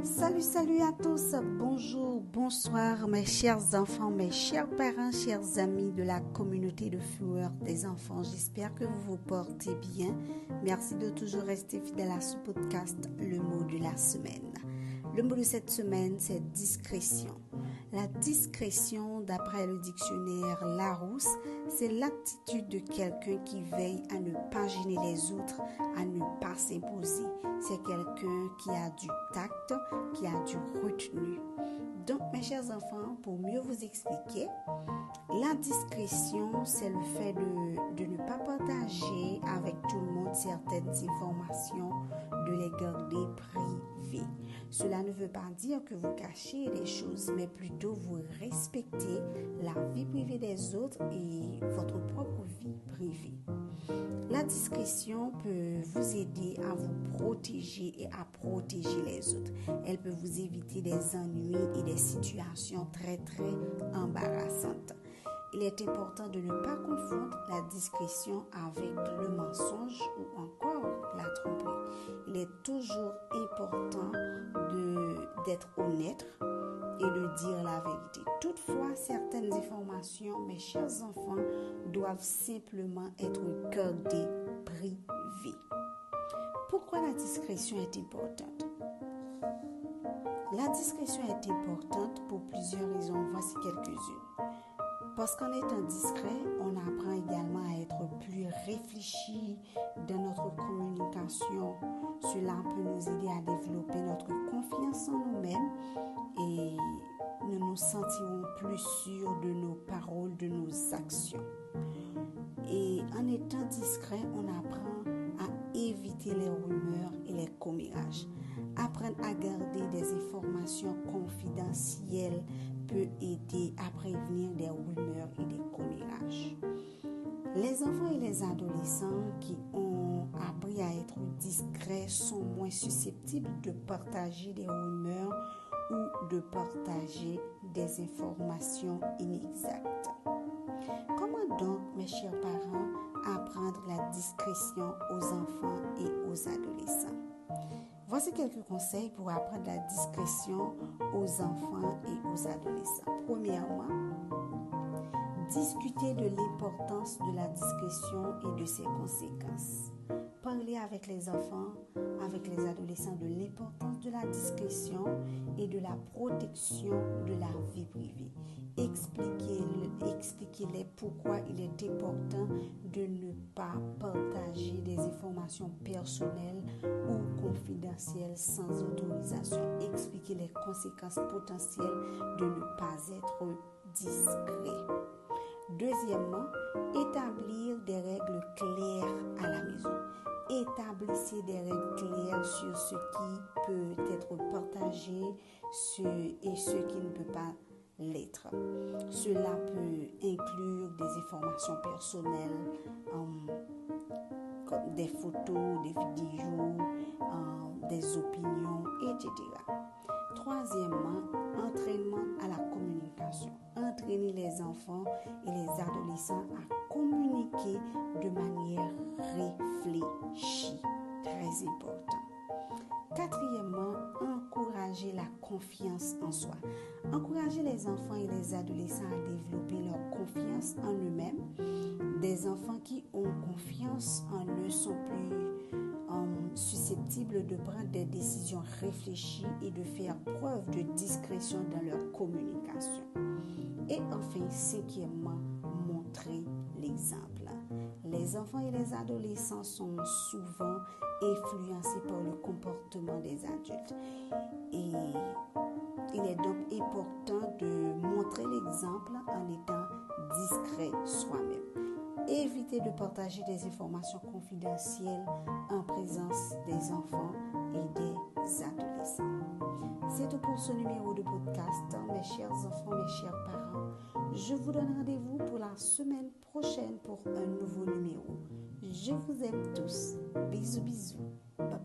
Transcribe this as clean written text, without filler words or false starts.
Salut à tous, bonjour, bonsoir mes chers enfants, mes chers parents, chers amis de la communauté de Fleur des enfants. J'espère que vous vous portez bien. Merci de toujours rester fidèle à ce podcast, le mot de la semaine. Le mot de cette semaine, c'est discrétion. La discrétion, d'après le dictionnaire Larousse, c'est l'attitude de quelqu'un qui veille à ne pas gêner les autres, à ne pas s'imposer. C'est quelqu'un qui a du tact, qui a du retenue. Donc, mes chers enfants, pour mieux vous expliquer, la discrétion, c'est le fait de ne pas partager avec tout le monde certaines informations, de les garder privées. Cela ne veut pas dire que vous cachez les choses, mais plutôt vous respectez la vie privée des autres et votre propre vie privée. La discrétion peut vous aider à vous protéger et à protéger les autres. Elle peut vous éviter des ennuis et des situations très embarrassantes. Il est important de ne pas confondre la discrétion avec le mensonge ou encore la tromperie. Il est toujours important d'être honnête et de dire la vérité. Toutefois, certaines informations, mes chers enfants, doivent simplement être gardées privées. Pourquoi la discrétion est importante? La discrétion est importante pour plusieurs raisons. Voici quelques-unes. Parce qu'en étant discret, on apprend également à être plus réfléchi dans notre communication. Cela peut nous aider à développer notre confiance en nous-mêmes et nous nous sentirons plus sûrs de nos paroles, de nos actions. Et en étant discret, on apprend à éviter les rumeurs et les commérages. Apprendre à garder des informations confidentielles peut aider à prévenir des rumeurs et des commérages. Les enfants et les adolescents qui ont appris à être discrets sont moins susceptibles de partager des rumeurs ou de partager des informations inexactes. Comment donc, mes chers parents, apprendre la discrétion aux enfants et aux adolescents? Voici quelques conseils pour apprendre la discrétion aux enfants et aux adolescents. Premièrement, discuter de l'importance de la discrétion et de ses conséquences. Parler avec les enfants, avec les adolescents de l'importance de la discrétion et de la protection de la vie privée. Expliquez-les pourquoi il est important de ne pas partager des informations personnelles ou confidentielles sans autorisation. Expliquez les conséquences potentielles de ne pas être discret. Deuxièmement, établir des règles claires à la maison. Établissez des règles claires sur ce qui peut être partagé et ce qui ne peut pas l'être. Cela peut inclure des informations personnelles, comme des photos, des vidéos, des opinions, etc. Troisièmement, entraînement à la communication. Entraîner les enfants et les adolescents à communiquer de manière réfléchie. Très important. Quatrièmement, encourager la confiance en soi. Encourager les enfants et les adolescents à développer leur confiance en eux-mêmes. Des enfants qui ont confiance en eux sont plus susceptibles de prendre des décisions réfléchies et de faire preuve de discrétion dans leur communication. Et enfin, cinquièmement, montrer l'exemple. Les enfants et les adolescents sont souvent influencés par le comportement des adultes. Et il est donc important de montrer l'exemple en étant discret soi-même. Évitez de partager des informations confidentielles en présence des enfants et des adolescents. C'est tout pour ce numéro de podcast, mes chers enfants, mes chers parents. Je vous donne rendez-vous pour la semaine prochaine pour un nouveau numéro. Je vous aime tous. Bisous, bisous. Bye bye.